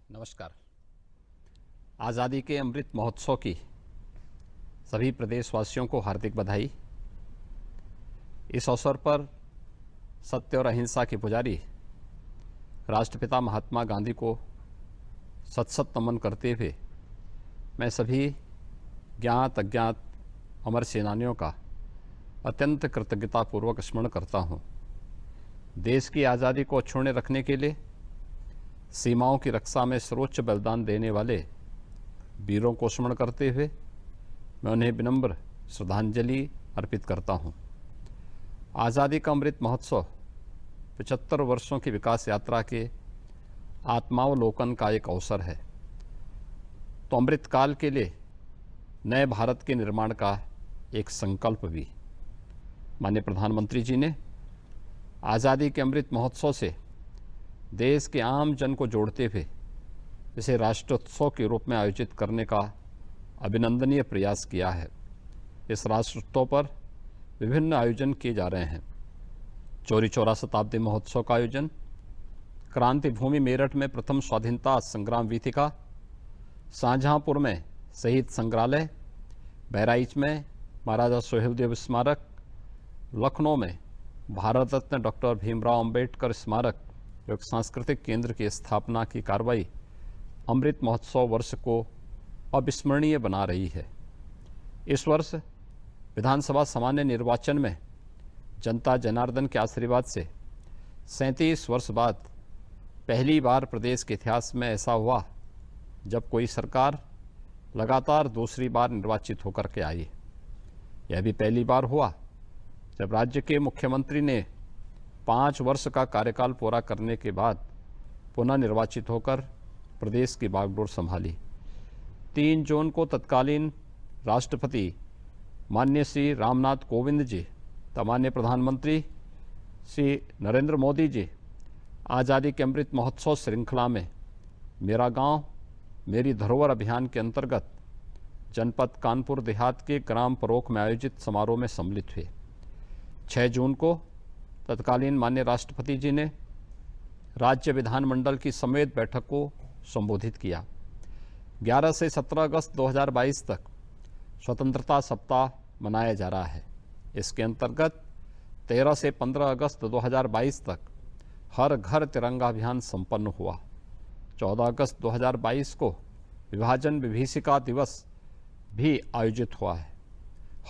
नमस्कार। आज़ादी के अमृत महोत्सव की सभी प्रदेशवासियों को हार्दिक बधाई। इस अवसर पर सत्य और अहिंसा के पुजारी राष्ट्रपिता महात्मा गांधी को सत सत नमन करते हुए मैं सभी ज्ञात अज्ञात अमर सेनानियों का अत्यंत कृतज्ञतापूर्वक स्मरण करता हूँ। देश की आज़ादी को अक्षुण्ण रखने के लिए सीमाओं की रक्षा में सर्वोच्च बलिदान देने वाले वीरों को स्मरण करते हुए मैं उन्हें विनम्र श्रद्धांजलि अर्पित करता हूँ। आज़ादी का अमृत महोत्सव 75 वर्षों की विकास यात्रा के आत्मावलोकन का एक अवसर है, तो अमृत काल के लिए नए भारत के निर्माण का एक संकल्प भी। माननीय प्रधानमंत्री जी ने आज़ादी के अमृत महोत्सव से देश के आम जन को जोड़ते हुए इसे राष्ट्रोत्सव के रूप में आयोजित करने का अभिनंदनीय प्रयास किया है। इस राष्ट्रोत्सव पर विभिन्न आयोजन किए जा रहे हैं। चौरी चौरा शताब्दी महोत्सव का आयोजन, क्रांति भूमि मेरठ में प्रथम स्वाधीनता संग्राम वीथिका, शाहजहांपुर में शहीद संग्रहालय, बहराइच में महाराजा सोहेलदेव स्मारक, लखनऊ में भारत रत्न डॉक्टर भीमराव अंबेडकर स्मारक एक सांस्कृतिक केंद्र की स्थापना की कार्रवाई अमृत महोत्सव वर्ष को अविस्मरणीय बना रही है। इस वर्ष विधानसभा सामान्य निर्वाचन में जनता जनार्दन के आशीर्वाद से 37 वर्ष बाद पहली बार प्रदेश के इतिहास में ऐसा हुआ जब कोई सरकार लगातार दूसरी बार निर्वाचित होकर के आई। यह भी पहली बार हुआ जब राज्य के मुख्यमंत्री ने 5 वर्ष का कार्यकाल पूरा करने के बाद पुनः निर्वाचित होकर प्रदेश की बागडोर संभाली। 3 जून को तत्कालीन राष्ट्रपति माननीय श्री रामनाथ कोविंद जी, माननीय प्रधानमंत्री श्री नरेंद्र मोदी जी आज़ादी के अमृत महोत्सव श्रृंखला में मेरा गांव मेरी धरोहर अभियान के अंतर्गत जनपद कानपुर देहात के ग्राम परोख में आयोजित समारोह में सम्मिलित हुए। 6 जून को तत्कालीन माननीय राष्ट्रपति जी ने राज्य विधानमंडल की संवेद बैठक को संबोधित किया। 11 से 17 अगस्त 2022 तक स्वतंत्रता सप्ताह मनाया जा रहा है। इसके अंतर्गत 13 से 15 अगस्त 2022 तक हर घर तिरंगा अभियान संपन्न हुआ। 14 अगस्त 2022 को विभाजन विभीषिका दिवस भी आयोजित हुआ है।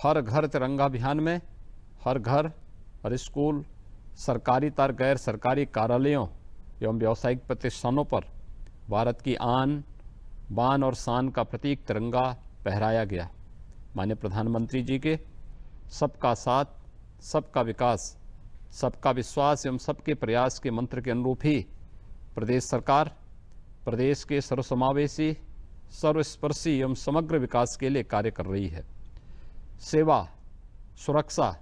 हर घर तिरंगा अभियान में हर घर, हर स्कूल, सरकारी तर गैर सरकारी कार्यालयों एवं व्यावसायिक प्रतिष्ठानों पर भारत की आन, बान और शान का प्रतीक तिरंगा फहराया गया। माननीय प्रधानमंत्री जी के सबका साथ, सबका विकास, सबका विश्वास एवं सबके प्रयास के मंत्र के अनुरूप ही प्रदेश सरकार प्रदेश के सर्वसमावेशी, सर्वस्पर्शी एवं समग्र विकास के लिए कार्य कर रही है। सेवा, सुरक्षा,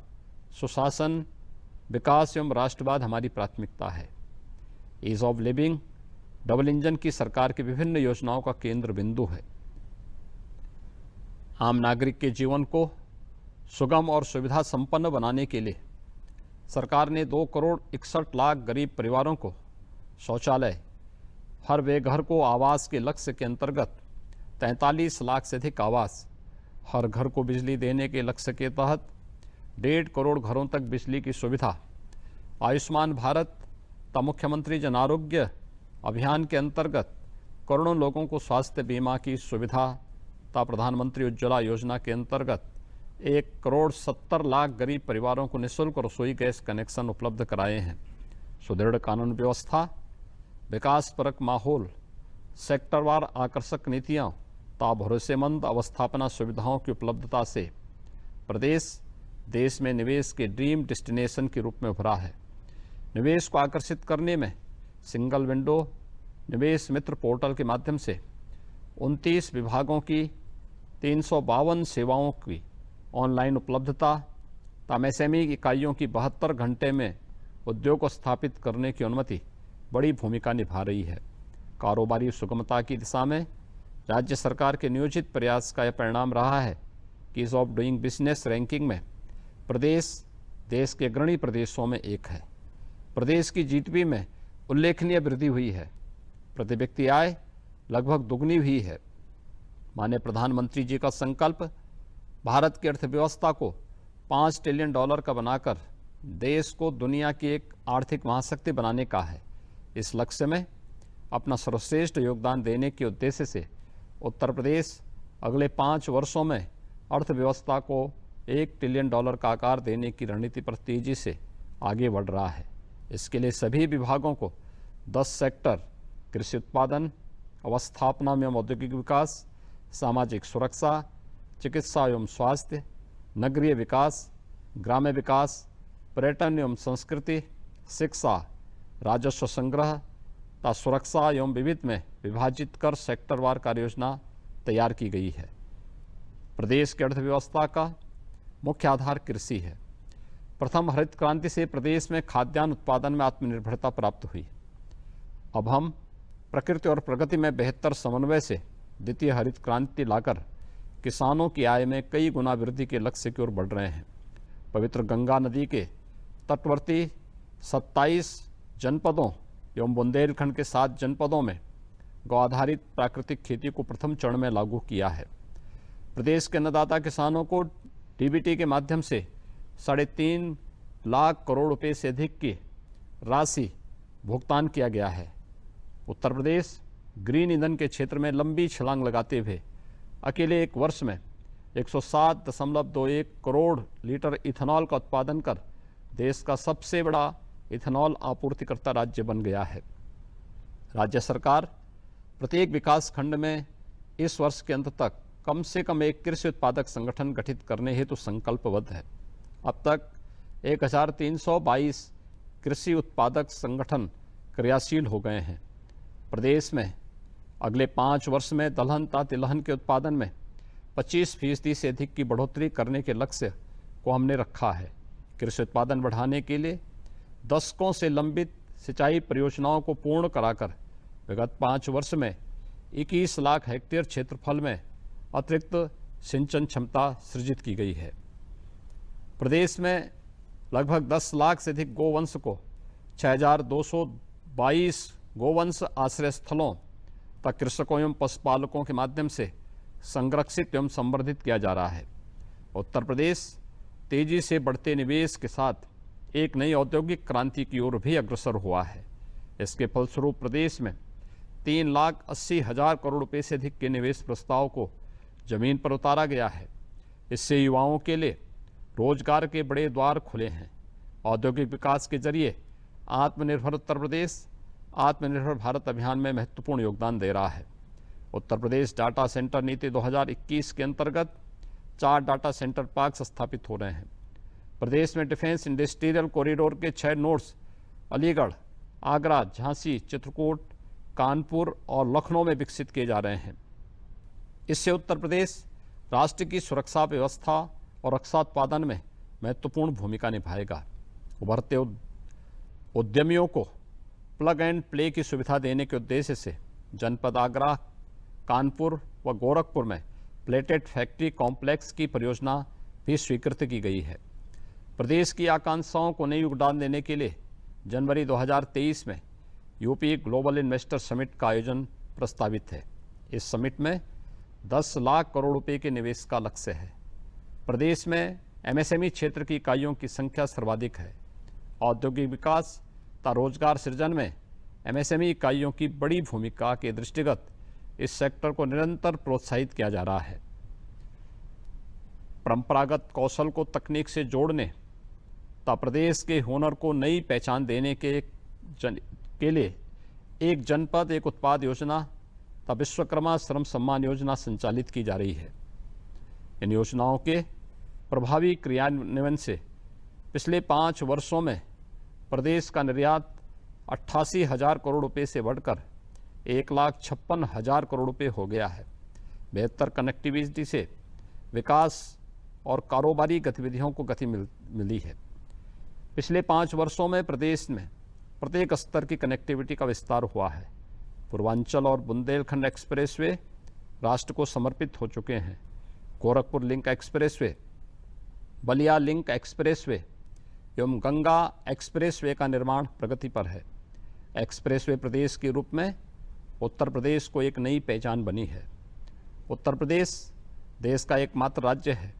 सुशासन, विकास एवं राष्ट्रवाद हमारी प्राथमिकता है। Ease of living double engine की सरकार की विभिन्न योजनाओं का केंद्र बिंदु है। आम नागरिक के जीवन को सुगम और सुविधा संपन्न बनाने के लिए सरकार ने 2 करोड़ 61 लाख गरीब परिवारों को शौचालय, हर वे घर को आवास के लक्ष्य के अंतर्गत 43 लाख से अधिक आवास, हर घर को बिजली देने के लक्ष्य के तहत 1.5 करोड़ घरों तक बिजली की सुविधा, आयुष्मान भारत तथा मुख्यमंत्री जन आरोग्य अभियान के अंतर्गत करोड़ों लोगों को स्वास्थ्य बीमा की सुविधा तथा प्रधानमंत्री उज्ज्वला योजना के अंतर्गत 1 करोड़ 70 लाख गरीब परिवारों को निःशुल्क रसोई गैस कनेक्शन उपलब्ध कराए हैं। सुदृढ़ कानून व्यवस्था, विकासपरक माहौल, सेक्टरवार आकर्षक नीतियाँ तथा भरोसेमंद अवस्थापना सुविधाओं की उपलब्धता से प्रदेश देश में निवेश के ड्रीम डेस्टिनेशन के रूप में उभरा है। निवेश को आकर्षित करने में सिंगल विंडो निवेश मित्र पोर्टल के माध्यम से 29 विभागों की 352 सेवाओं की ऑनलाइन उपलब्धता तथा एमएसएमई इकाइयों की 72 घंटे में उद्योग स्थापित करने की अनुमति बड़ी भूमिका निभा रही है। कारोबारी सुगमता की दिशा में राज्य सरकार के नियोजित प्रयास का यह परिणाम रहा है कि ease of doing business ranking में प्रदेश देश के अग्रणी प्रदेशों में एक है। प्रदेश की जीडीपी में उल्लेखनीय वृद्धि हुई है। प्रति व्यक्ति आय लगभग दुगनी हुई है। माननीय प्रधानमंत्री जी का संकल्प भारत की अर्थव्यवस्था को $5 ट्रिलियन का बनाकर देश को दुनिया की एक आर्थिक महाशक्ति बनाने का है। इस लक्ष्य में अपना सर्वश्रेष्ठ योगदान देने के उद्देश्य से उत्तर प्रदेश अगले 5 वर्षों में अर्थव्यवस्था को $1 ट्रिलियन का आकार देने की रणनीति पर तेजी से आगे बढ़ रहा है। इसके लिए सभी विभागों को 10 सेक्टर कृषि उत्पादन, अवस्थापना एवं औद्योगिक विकास, सामाजिक सुरक्षा, चिकित्सा एवं स्वास्थ्य, नगरीय विकास, ग्राम्य विकास, पर्यटन एवं संस्कृति, शिक्षा, राजस्व संग्रह तथा सुरक्षा एवं विविध में विभाजित कर सेक्टरवार कार्ययोजना तैयार की गई है। प्रदेश की अर्थव्यवस्था का मुख्य आधार कृषि है। प्रथम हरित क्रांति से प्रदेश में खाद्यान्न उत्पादन में आत्मनिर्भरता प्राप्त हुई। अब हम प्रकृति और प्रगति में बेहतर समन्वय से द्वितीय हरित क्रांति लाकर किसानों की आय में कई गुना वृद्धि के लक्ष्य की ओर बढ़ रहे हैं। पवित्र गंगा नदी के तटवर्ती 27 जनपदों एवं बुंदेलखंड के 7 जनपदों में गौ आधारित प्राकृतिक खेती को प्रथम चरण में लागू किया है। प्रदेश के अन्नदाता किसानों को डीबीटी के माध्यम से 3.5 लाख करोड़ रुपए से अधिक की राशि भुगतान किया गया है। उत्तर प्रदेश ग्रीन ईंधन के क्षेत्र में लंबी छलांग लगाते हुए अकेले एक वर्ष में 107.21 करोड़ लीटर इथेनॉल का उत्पादन कर देश का सबसे बड़ा इथेनॉल आपूर्तिकर्ता राज्य बन गया है। राज्य सरकार प्रत्येक विकास खंड में इस वर्ष के अंत तक कम से कम एक कृषि उत्पादक संगठन गठित करने हेतु संकल्पबद्ध है। अब तक 1322 कृषि उत्पादक संगठन क्रियाशील हो गए हैं। प्रदेश में अगले 5 वर्ष में दलहन तथा तिलहन के उत्पादन में 25% से अधिक की बढ़ोतरी करने के लक्ष्य को हमने रखा है। कृषि उत्पादन बढ़ाने के लिए दशकों से लंबित सिंचाई परियोजनाओं को पूर्ण कराकर विगत 5 वर्ष में 21 लाख हेक्टेयर क्षेत्रफल में अतिरिक्त सिंचन क्षमता सृजित की गई है। प्रदेश में लगभग 10 लाख से अधिक गोवंश को 6222 गोवंश आश्रय स्थलों तथा कृषकों एवं पशुपालकों के माध्यम से संरक्षित एवं संवर्धित किया जा रहा है। उत्तर प्रदेश तेजी से बढ़ते निवेश के साथ एक नई औद्योगिक क्रांति की ओर भी अग्रसर हुआ है। इसके फलस्वरूप प्रदेश में 3,80,000 करोड़ रुपए से अधिक के निवेश प्रस्ताव को जमीन पर उतारा गया है। इससे युवाओं के लिए रोजगार के बड़े द्वार खुले हैं। औद्योगिक विकास के जरिए आत्मनिर्भर उत्तर प्रदेश आत्मनिर्भर भारत अभियान में महत्वपूर्ण योगदान दे रहा है। उत्तर प्रदेश डाटा सेंटर नीति 2021 के अंतर्गत 4 डाटा सेंटर पार्क स्थापित हो रहे हैं। प्रदेश में डिफेंस इंडस्ट्रियल कॉरिडोर के 6 नोड्स अलीगढ़, आगरा, झांसी, चित्रकूट, कानपुर और लखनऊ में विकसित किए जा रहे हैं। इससे उत्तर प्रदेश राष्ट्र की सुरक्षा व्यवस्था और रक्षा उत्पादन में महत्वपूर्ण भूमिका निभाएगा। उभरते उद्यमियों को प्लग एंड प्ले की सुविधा देने के उद्देश्य से जनपद आगरा, कानपुर व गोरखपुर में प्लेटेड फैक्ट्री कॉम्प्लेक्स की परियोजना भी स्वीकृत की गई है। प्रदेश की आकांक्षाओं को नई उड़ान देने के लिए जनवरी 2023 में यूपी ग्लोबल इन्वेस्टर समिट का आयोजन प्रस्तावित है। इस समिट में 10 लाख करोड़ रुपए के निवेश का लक्ष्य है। प्रदेश में एमएसएमई क्षेत्र की इकाइयों की संख्या सर्वाधिक है। औद्योगिक विकास तथा रोजगार सृजन में एमएसएमई इकाइयों की बड़ी भूमिका के दृष्टिगत इस सेक्टर को निरंतर प्रोत्साहित किया जा रहा है। परंपरागत कौशल को तकनीक से जोड़ने तथा प्रदेश के हुनर को नई पहचान देने के लिए एक जनपद एक उत्पाद योजना तथा विश्वकर्मा श्रम सम्मान योजना संचालित की जा रही है। इन योजनाओं के प्रभावी क्रियान्वयन से पिछले 5 वर्षों में प्रदेश का निर्यात 88,000 करोड़ रुपए से बढ़कर 1,56,000 करोड़ रुपए हो गया है। बेहतर कनेक्टिविटी से विकास और कारोबारी गतिविधियों को गति मिली है। पिछले 5 वर्षों में प्रदेश में प्रत्येक स्तर की कनेक्टिविटी का विस्तार हुआ है। पूर्वांचल और बुंदेलखंड एक्सप्रेसवे राष्ट्र को समर्पित हो चुके हैं। Gorakhpur link expressway, Ballia link expressway एवं गंगा एक्सप्रेसवे का निर्माण प्रगति पर है। एक्सप्रेसवे प्रदेश के रूप में उत्तर प्रदेश को एक नई पहचान बनी है। उत्तर प्रदेश देश का एकमात्र राज्य है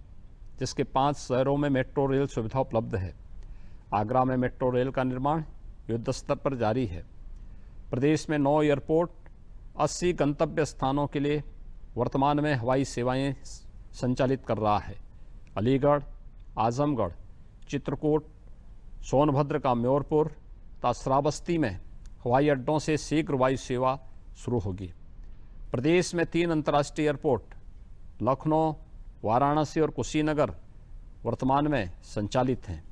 जिसके 5 शहरों में मेट्रो रेल सुविधा उपलब्ध है। आगरा में मेट्रो रेल का निर्माण युद्ध स्तर पर जारी है। प्रदेश में 9 एयरपोर्ट 80 गंतव्य स्थानों के लिए वर्तमान में हवाई सेवाएं संचालित कर रहा है। अलीगढ़, आजमगढ़, चित्रकूट, सोनभद्र का म्योरपुर तथा श्रावस्ती में हवाई अड्डों से शीघ्र वायु सेवा शुरू होगी। प्रदेश में 3 अंतर्राष्ट्रीय एयरपोर्ट लखनऊ, वाराणसी और कुशीनगर वर्तमान में संचालित हैं।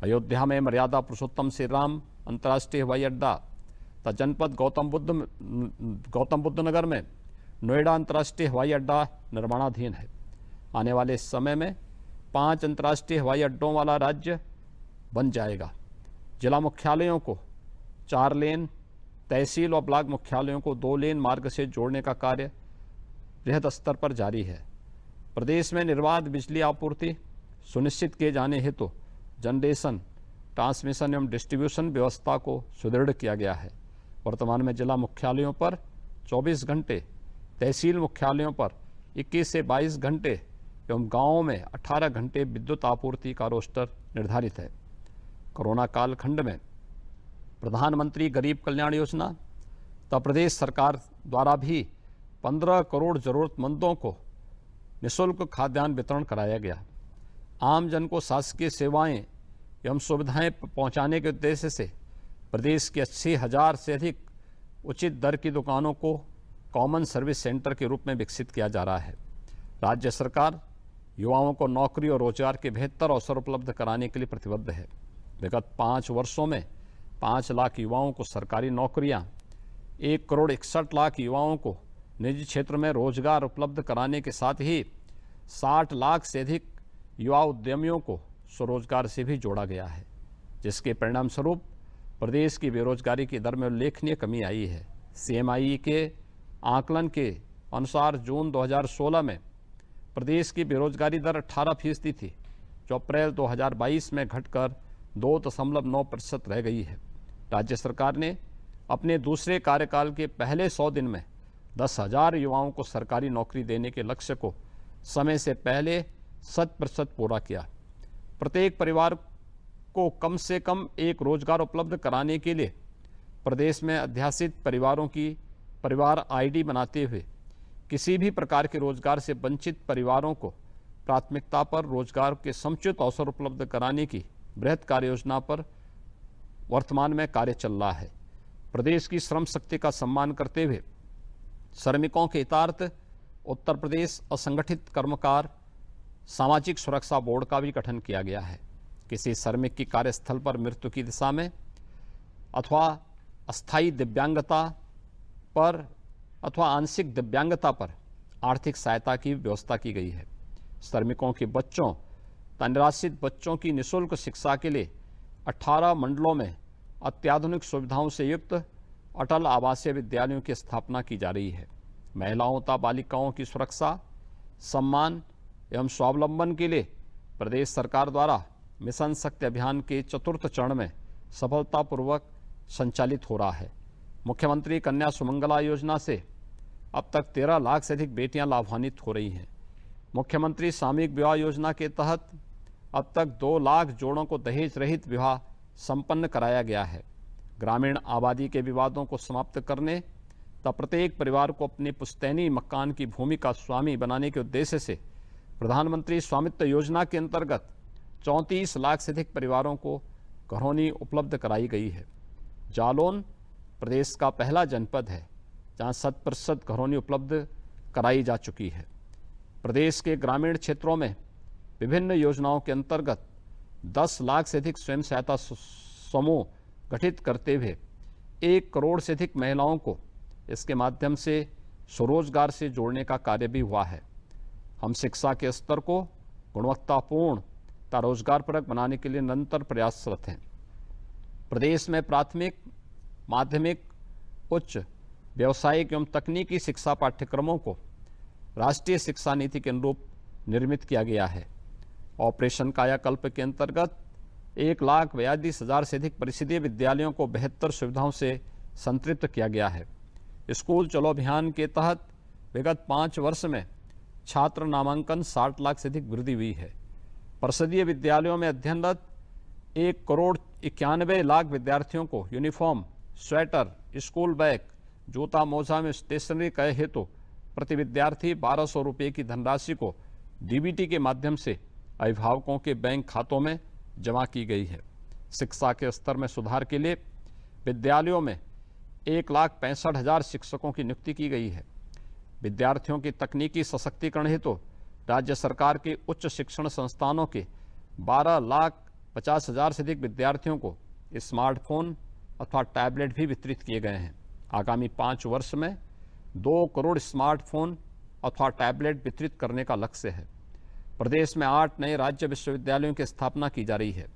अयोध्या में मर्यादा पुरुषोत्तम श्री राम अंतर्राष्ट्रीय हवाई अड्डा तथा जनपद गौतम बुद्ध नगर में नोएडा अंतर्राष्ट्रीय हवाई अड्डा निर्माणाधीन है। आने वाले समय में 5 अंतर्राष्ट्रीय हवाई अड्डों वाला राज्य बन जाएगा। जिला मुख्यालयों को 4 लेन, तहसील और ब्लॉक मुख्यालयों को 2 लेन मार्ग से जोड़ने का कार्य बृहद स्तर पर जारी है। प्रदेश में निर्बाध बिजली आपूर्ति सुनिश्चित किए जाने हेतु जनरेशन, ट्रांसमिशन एवं डिस्ट्रीब्यूशन व्यवस्था को सुदृढ़ किया गया है। वर्तमान में जिला मुख्यालयों पर 24 घंटे, तहसील मुख्यालयों पर 21 से 22 घंटे एवं गांवों में 18 घंटे विद्युत आपूर्ति का रोस्टर निर्धारित है। कोरोना कालखंड में प्रधानमंत्री गरीब कल्याण योजना तथा प्रदेश सरकार द्वारा भी 15 करोड़ जरूरतमंदों को निःशुल्क खाद्यान्न वितरण कराया गया। आम जन को शासकीय सेवाएं एवं सुविधाएं पहुंचाने के उद्देश्य से प्रदेश के 80,000 से अधिक उचित दर की दुकानों को कॉमन सर्विस सेंटर के रूप में विकसित किया जा रहा है। राज्य सरकार युवाओं को नौकरी और रोजगार के बेहतर अवसर उपलब्ध कराने के लिए प्रतिबद्ध है। विगत 5 वर्षों में 5 लाख युवाओं को सरकारी नौकरियां, 1 करोड़ 61 लाख युवाओं को निजी क्षेत्र में रोजगार उपलब्ध कराने के साथ ही 60 लाख से अधिक युवा उद्यमियों को स्वरोजगार से भी जोड़ा गया है, जिसके परिणाम स्वरूप प्रदेश की बेरोजगारी की दर में उल्लेखनीय कमी आई है। CMI के आकलन के अनुसार जून 2016 में प्रदेश की बेरोजगारी दर 18% थी, जो अप्रैल 2022 में घटकर 2.9% रह गई है। राज्य सरकार ने अपने दूसरे कार्यकाल के पहले 100 दिन में 10,000 युवाओं को सरकारी नौकरी देने के लक्ष्य को समय से पहले 100% पूरा किया। प्रत्येक परिवार को कम से कम एक रोजगार उपलब्ध कराने के लिए प्रदेश में अध्यासित परिवारों की परिवार ID बनाते हुए किसी भी प्रकार के रोजगार से वंचित परिवारों को प्राथमिकता पर रोजगार के समुचित अवसर उपलब्ध कराने की बृहद कार्य योजना पर वर्तमान में कार्य चल रहा है। प्रदेश की श्रम शक्ति का सम्मान करते हुए श्रमिकों के हितार्थ उत्तर प्रदेश असंगठित कर्मकार सामाजिक सुरक्षा बोर्ड का भी गठन किया गया है। किसी श्रमिक की कार्यस्थल पर मृत्यु की दिशा में अथवा अस्थायी दिव्यांगता पर अथवा आंशिक दिव्यांगता पर आर्थिक सहायता की व्यवस्था की गई है। श्रमिकों के बच्चों तथा निराश्रित बच्चों की निःशुल्क शिक्षा के लिए 18 मंडलों में अत्याधुनिक सुविधाओं से युक्त अटल आवासीय विद्यालयों की स्थापना की जा रही है। महिलाओं तथा बालिकाओं की सुरक्षा, सम्मान एवं स्वावलंबन के लिए प्रदेश सरकार द्वारा मिशन शक्ति अभियान के 4th चरण में सफलतापूर्वक संचालित हो रहा है। मुख्यमंत्री कन्या सुमंगला योजना से अब तक 13 लाख से अधिक बेटियां लाभान्वित हो रही हैं। मुख्यमंत्री सामूहिक विवाह योजना के तहत अब तक 2 लाख जोड़ों को दहेज रहित विवाह संपन्न कराया गया है। ग्रामीण आबादी के विवादों को समाप्त करने तथा प्रत्येक परिवार को अपने पुश्तैनी मकान की भूमि का स्वामी बनाने के उद्देश्य से प्रधानमंत्री स्वामित्व योजना के अंतर्गत 34 लाख से अधिक परिवारों को घरौनी उपलब्ध कराई गई है। जालौन प्रदेश का पहला जनपद है जहां 100% घरौनी उपलब्ध कराई जा चुकी है। प्रदेश के ग्रामीण क्षेत्रों में विभिन्न योजनाओं के अंतर्गत 10 लाख से अधिक स्वयं सहायता समूह गठित करते हुए 1 करोड़ से अधिक महिलाओं को इसके माध्यम से स्वरोजगार से जोड़ने का कार्य भी हुआ है। हम शिक्षा के स्तर को गुणवत्तापूर्ण तथा रोजगारपरक बनाने के लिए निरंतर प्रयासरत हैं। प्रदेश में प्राथमिक, माध्यमिक, उच्च, व्यावसायिक एवं तकनीकी शिक्षा पाठ्यक्रमों को राष्ट्रीय शिक्षा नीति के अनुरूप निर्मित किया गया है। ऑपरेशन कायाकल्प के अंतर्गत 1,42,000 से अधिक परिषदीय विद्यालयों को बेहतर सुविधाओं से संतृप्त किया गया है। स्कूल चलो अभियान के तहत विगत 5 वर्ष में छात्र नामांकन 60 लाख से अधिक वृद्धि हुई है। परिषदीय विद्यालयों में अध्ययनरत 1,91,00,000 विद्यार्थियों को यूनिफॉर्म, स्वेटर, स्कूल बैग, जूता मोजा में स्टेशनरी क्रय हेतु प्रति विद्यार्थी 1200 रुपये की धनराशि को डीबीटी के माध्यम से अभिभावकों के बैंक खातों में जमा की गई है। शिक्षा के स्तर में सुधार के लिए विद्यालयों में 1,65,000 शिक्षकों की नियुक्ति की गई है। विद्यार्थियों की तकनीकी सशक्तिकरण हेतु राज्य सरकार के उच्च शिक्षण संस्थानों के 12,50,000 से अधिक विद्यार्थियों को स्मार्टफोन अथवा टैबलेट भी वितरित किए गए हैं। आगामी 5 वर्ष में 2 करोड़ स्मार्टफोन अथवा टैबलेट वितरित करने का लक्ष्य है। प्रदेश में 8 नए राज्य विश्वविद्यालयों की स्थापना की जा रही है।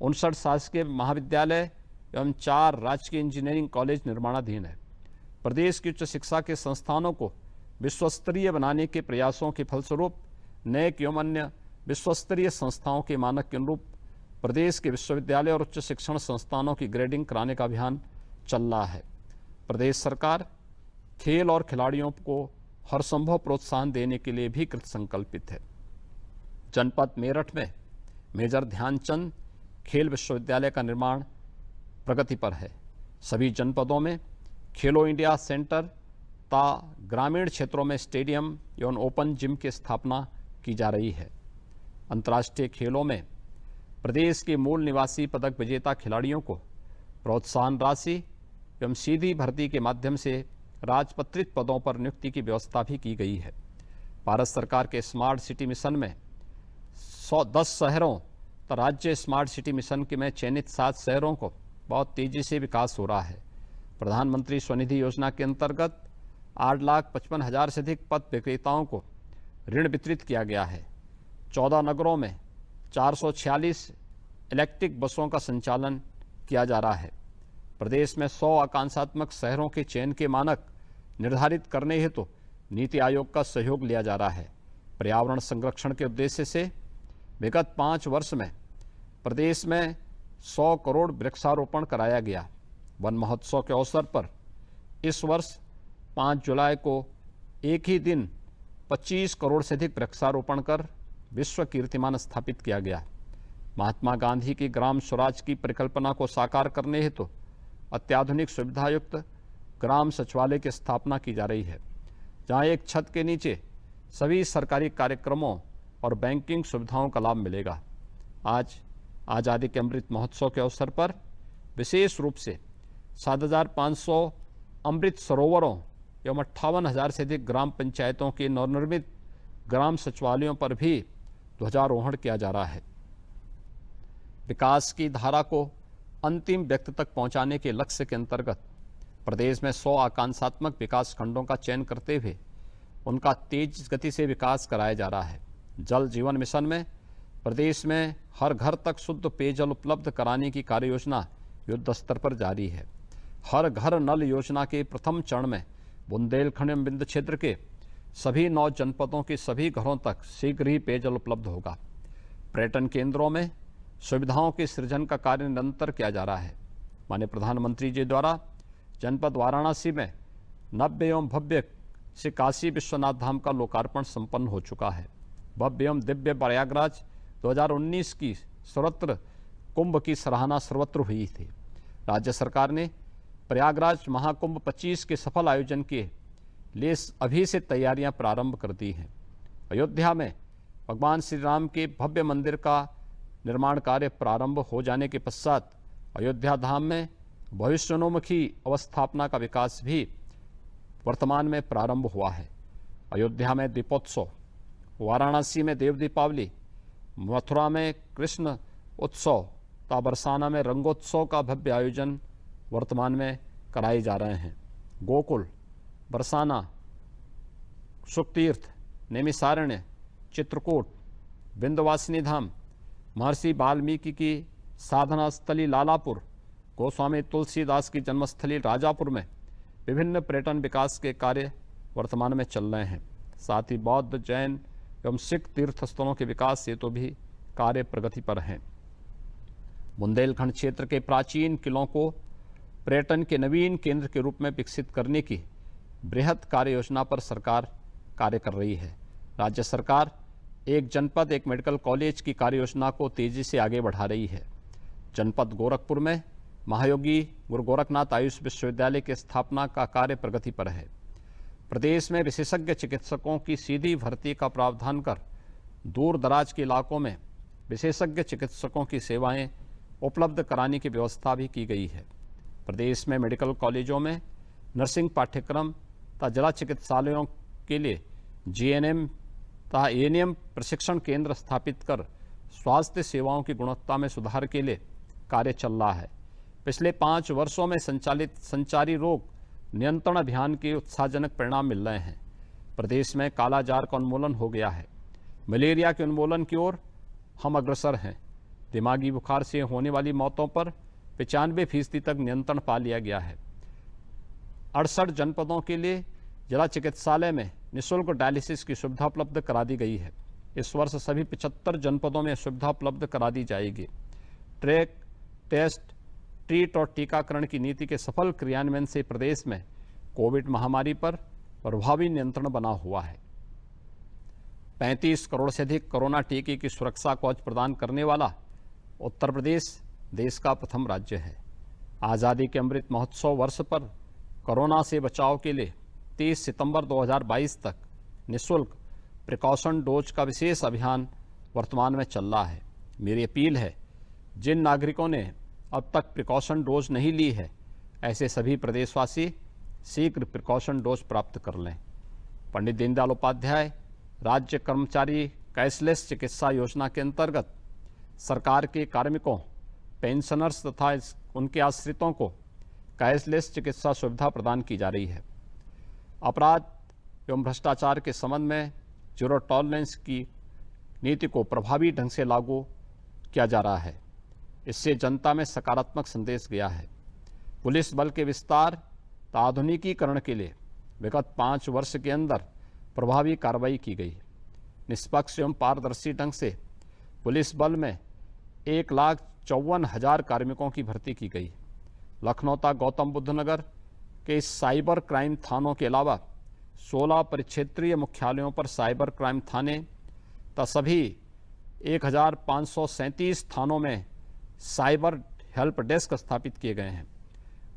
59 शासकीय महाविद्यालय एवं 4 राजकीय इंजीनियरिंग कॉलेज निर्माणाधीन है। प्रदेश की उच्च शिक्षा के संस्थानों को विश्वस्तरीय बनाने के प्रयासों के फलस्वरूप नैक एवं अन्य विश्वस्तरीय संस्थाओं के मानक के अनुरूप प्रदेश के विश्वविद्यालय और उच्च शिक्षण संस्थानों की ग्रेडिंग कराने का अभियान चल रहा है। प्रदेश सरकार खेल और खिलाड़ियों को हर संभव प्रोत्साहन देने के लिए भी कृतसंकल्पित है। जनपद मेरठ में मेजर ध्यानचंद खेल विश्वविद्यालय का निर्माण प्रगति पर है। सभी जनपदों में खेलो इंडिया सेंटर तथा ग्रामीण क्षेत्रों में स्टेडियम एवं ओपन जिम की स्थापना की जा रही है। अंतर्राष्ट्रीय खेलों में प्रदेश के मूल निवासी पदक विजेता खिलाड़ियों को प्रोत्साहन राशि एवं सीधी भर्ती के माध्यम से राजपत्रित पदों पर नियुक्ति की व्यवस्था भी की गई है। भारत सरकार के स्मार्ट सिटी मिशन में 10 शहरों तो राज्य स्मार्ट सिटी मिशन के में चयनित 7 शहरों को बहुत तेजी से विकास हो रहा है। प्रधानमंत्री स्वनिधि योजना के अंतर्गत 8,55,000 से अधिक पथ विक्रेताओं को ऋण वितरित किया गया है। 14 नगरों में 446 इलेक्ट्रिक बसों का संचालन किया जा रहा है। प्रदेश में 100 आकांक्षात्मक शहरों के चयन के मानक निर्धारित करने हेतु नीति आयोग का सहयोग लिया जा रहा है। पर्यावरण संरक्षण के उद्देश्य से विगत 5 वर्ष में प्रदेश में 100 करोड़ वृक्षारोपण कराया गया। वन महोत्सव के अवसर पर इस वर्ष 5 जुलाई को एक ही दिन 25 करोड़ से अधिक वृक्षारोपण कर विश्व कीर्तिमान स्थापित किया गया। महात्मा गांधी की ग्राम स्वराज की परिकल्पना को साकार करने हेतु अत्याधुनिक सुविधायुक्त ग्राम सचिवालय की स्थापना की जा रही है, जहां एक छत के नीचे सभी सरकारी कार्यक्रमों और बैंकिंग सुविधाओं का लाभ मिलेगा। आज आज़ादी के अमृत महोत्सव के अवसर पर विशेष रूप से 7,500 अमृत सरोवरों एवं 58,000 से अधिक ग्राम पंचायतों के नवनिर्मित ग्राम सचिवालयों पर भी ध्वजारोहण किया जा रहा है। विकास की धारा को अंतिम व्यक्ति तक पहुंचाने के लक्ष्य के अंतर्गत प्रदेश में 100 आकांक्षात्मक विकास खंडों का चयन करते हुए उनका तेज गति से विकास कराया जा रहा है। जल जीवन मिशन में प्रदेश में हर घर तक शुद्ध पेयजल उपलब्ध कराने की कार्ययोजना युद्ध स्तर पर जारी है। हर घर नल योजना के प्रथम चरण में बुंदेलखंड एवं विंध्य क्षेत्र के सभी 9 जनपदों के सभी घरों तक शीघ्र ही पेयजल उपलब्ध होगा। पर्यटन केंद्रों में सुविधाओं के सृजन का कार्य निरंतर किया जा रहा है। माननीय प्रधानमंत्री जी द्वारा जनपद वाराणसी में नव्य एवं भव्य से काशी विश्वनाथ धाम का लोकार्पण संपन्न हो चुका है। भव्य एवं दिव्य प्रयागराज 2019 की सर्वत्र कुंभ की सराहना सर्वत्र हुई थी। राज्य सरकार ने प्रयागराज महाकुंभ 25 के सफल आयोजन के लिए अभी से तैयारियां प्रारंभ कर दी हैं। अयोध्या में भगवान श्री राम के भव्य मंदिर का निर्माण कार्य प्रारंभ हो जाने के पश्चात अयोध्या धाम में भविष्योन्मुखी अवस्थापना का विकास भी वर्तमान में प्रारंभ हुआ है। अयोध्या में दीपोत्सव, वाराणसी में देव दीपावली, मथुरा में कृष्ण उत्सव तथा बरसाना में रंगोत्सव का भव्य आयोजन वर्तमान में कराए जा रहे हैं। गोकुल, बरसाना, सुखतीर्थ, नैमिषारण्य, चित्रकूट, विंध्यवासिनी धाम, महर्षि वाल्मीकि की साधना स्थली लालापुर, गोस्वामी तुलसीदास की जन्मस्थली राजापुर में विभिन्न पर्यटन विकास के कार्य वर्तमान में चल रहे हैं। साथ ही बौद्ध, जैन एवं सिख तीर्थ स्थलों के विकास से तो भी कार्य प्रगति पर हैं। बुंदेलखंड क्षेत्र के प्राचीन किलों को पर्यटन के नवीन केंद्र के रूप में विकसित करने की बृहद कार्य योजना पर सरकार कार्य कर रही है। राज्य सरकार एक जनपद एक मेडिकल कॉलेज की कार्य योजना को तेजी से आगे बढ़ा रही है। जनपद गोरखपुर में महायोगी गुरु गोरखनाथ आयुष विश्वविद्यालय की स्थापना का कार्य प्रगति पर है। प्रदेश में विशेषज्ञ चिकित्सकों की सीधी भर्ती का प्रावधान कर दूर दराज के इलाकों में विशेषज्ञ चिकित्सकों की सेवाएं उपलब्ध कराने की व्यवस्था भी की गई है। प्रदेश में मेडिकल कॉलेजों में नर्सिंग पाठ्यक्रम तथा जिला चिकित्सालयों के लिए जीएनएम तथा एएनएम प्रशिक्षण केंद्र स्थापित कर स्वास्थ्य सेवाओं की गुणवत्ता में सुधार के लिए कार्य चल रहा है। पिछले 5 वर्षों में संचालित संचारी रोग नियंत्रण अभियान के उत्साहजनक परिणाम मिल रहे हैं। प्रदेश में कालाजार का उन्मूलन हो गया है। मलेरिया के उन्मूलन की ओर हम अग्रसर हैं। दिमागी बुखार से होने वाली मौतों पर 95% तक नियंत्रण पा लिया गया है। 68 जनपदों के लिए जिला चिकित्सालय में निःशुल्क डायलिसिस की सुविधा उपलब्ध करा दी गई है। इस वर्ष सभी 75 जनपदों में सुविधा उपलब्ध करा दी जाएगी। ट्रैक, टेस्ट, ट्रीट और टीकाकरण की नीति के सफल क्रियान्वयन से प्रदेश में कोविड महामारी पर प्रभावी नियंत्रण बना हुआ है। 35 करोड़ से अधिक कोरोना टीके की सुरक्षा कवच प्रदान करने वाला उत्तर प्रदेश देश का प्रथम राज्य है। आज़ादी के अमृत महोत्सव वर्ष पर कोरोना से बचाव के लिए 30 सितंबर 2022 तक निःशुल्क प्रिकॉशन डोज का विशेष अभियान वर्तमान में चल रहा है। मेरी अपील है, जिन नागरिकों ने अब तक प्रिकॉशन डोज नहीं ली है, ऐसे सभी प्रदेशवासी शीघ्र प्रिकॉशन डोज प्राप्त कर लें। पंडित दीनदयाल उपाध्याय राज्य कर्मचारी कैशलेस चिकित्सा योजना के अंतर्गत सरकार के कार्मिकों, पेंशनर्स तथा उनके आश्रितों को कैशलेस चिकित्सा सुविधा प्रदान की जा रही है। अपराध एवं भ्रष्टाचार के संबंध में जीरो टॉलरेंस की नीति को प्रभावी ढंग से लागू किया जा रहा है। इससे जनता में सकारात्मक संदेश गया है। पुलिस बल के विस्तार तथा आधुनिकीकरण के लिए विगत 5 वर्ष के अंदर प्रभावी कार्रवाई की गई। निष्पक्ष एवं पारदर्शी ढंग से पुलिस बल में 1,54,000 कार्मिकों की भर्ती की गई। लखनऊ तथा गौतम बुद्ध नगर के साइबर क्राइम थानों के अलावा 16 परिक्षेत्रीय मुख्यालयों पर साइबर क्राइम थाने तथा सभी 1,537 थानों में साइबर हेल्प डेस्क स्थापित किए गए हैं।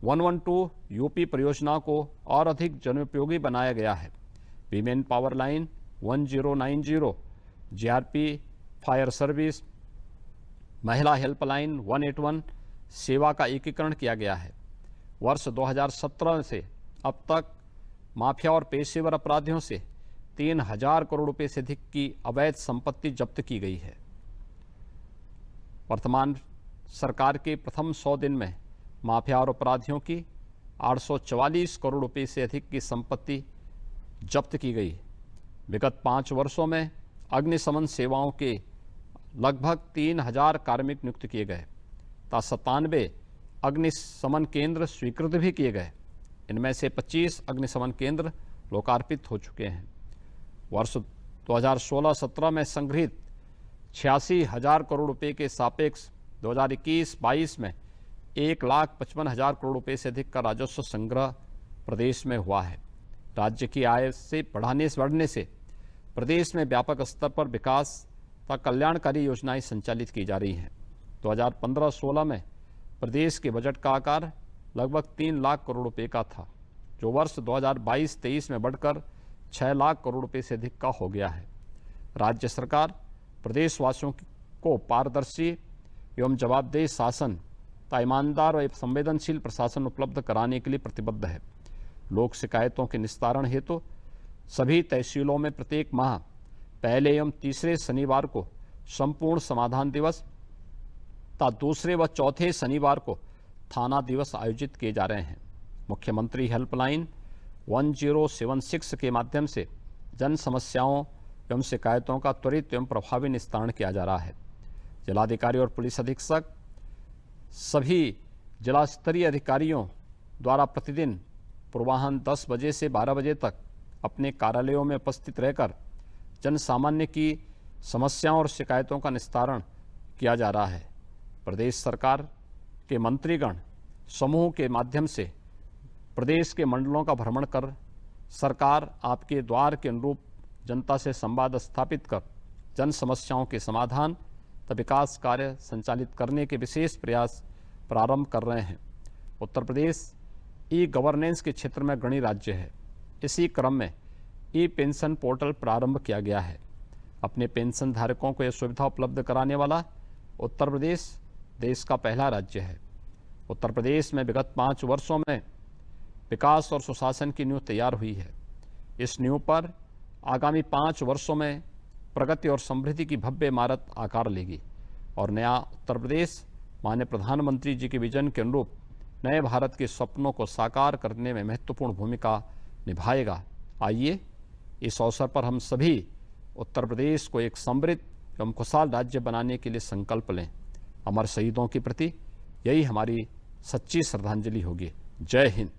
112 यूपी परियोजना को और अधिक जनोपयोगी बनाया गया है। Women power line 1090, GRP fire service, महिला हेल्पलाइन 181 सेवा का एकीकरण किया गया है। वर्ष 2017 से अब तक माफिया और पेशेवर अपराधियों से 3,000 करोड़ रुपए से अधिक की अवैध संपत्ति जब्त की गई है। वर्तमान सरकार के प्रथम 100 दिन में माफिया और अपराधियों की 844 करोड़ रुपए से अधिक की संपत्ति जब्त की गई। विगत 5 वर्षों में अग्निशमन सेवाओं के लगभग 3,000 कार्मिक नियुक्त किए गए तथा 97 अग्निशमन केंद्र स्वीकृत भी किए गए। इनमें से 25 अग्निशमन केंद्र लोकार्पित हो चुके हैं। वर्ष 2016-17 में संग्रहित 86,000 करोड़ रुपए के सापेक्ष 2021-22 में 1,55,000 करोड़ रुपए से अधिक का राजस्व संग्रह प्रदेश में हुआ है। राज्य की आय से बढ़ने से प्रदेश में व्यापक स्तर पर विकास तथा कल्याणकारी योजनाएं संचालित की जा रही हैं। 2015-16 में प्रदेश के बजट का आकार लगभग 3 लाख करोड़ रुपए का था, जो वर्ष 2022-23 में बढ़कर 6 लाख करोड़ रुपए से अधिक का हो गया है। राज्य सरकार प्रदेशवासियों को पारदर्शी एवं जवाबदेह शासन तथा ईमानदार और संवेदनशील प्रशासन उपलब्ध कराने के लिए प्रतिबद्ध है। लोक शिकायतों के निस्तारण हेतु सभी तहसीलों में प्रत्येक माह पहले एवं तीसरे शनिवार को संपूर्ण समाधान दिवस तथा दूसरे व चौथे शनिवार को थाना दिवस आयोजित किए जा रहे हैं। मुख्यमंत्री हेल्पलाइन 1076 के माध्यम से जन समस्याओं एवं शिकायतों का त्वरित एवं प्रभावी निस्तारण किया जा रहा है। जिलाधिकारी और पुलिस अधीक्षक सभी जिला स्तरीय अधिकारियों द्वारा प्रतिदिन पूर्वाह्न 10 बजे से 12 बजे तक अपने कार्यालयों में उपस्थित रहकर जन सामान्य की समस्याओं और शिकायतों का निस्तारण किया जा रहा है। प्रदेश सरकार के मंत्रीगण समूह के माध्यम से प्रदेश के मंडलों का भ्रमण कर सरकार आपके द्वार के अनुरूप जनता से संवाद स्थापित कर जन समस्याओं के समाधान तथा विकास कार्य संचालित करने के विशेष प्रयास प्रारंभ कर रहे हैं। उत्तर प्रदेश ई गवर्नेंस के क्षेत्र में अग्रणी राज्य है। इसी क्रम में ई पेंशन पोर्टल प्रारंभ किया गया है। अपने पेंशन धारकों को यह सुविधा उपलब्ध कराने वाला उत्तर प्रदेश देश का पहला राज्य है। उत्तर प्रदेश में विगत 5 वर्षों में विकास और सुशासन की नींव तैयार हुई है। इस नींव पर आगामी 5 वर्षों में प्रगति और समृद्धि की भव्य इमारत आकार लेगी और नया उत्तर प्रदेश माननीय प्रधानमंत्री जी के विजन के अनुरूप नए भारत के सपनों को साकार करने में महत्वपूर्ण भूमिका निभाएगा। आइए इस अवसर पर हम सभी उत्तर प्रदेश को एक समृद्ध एवं खुशहाल राज्य बनाने के लिए संकल्प लें। अमर शहीदों के प्रति यही हमारी सच्ची श्रद्धांजलि होगी। जय हिंद।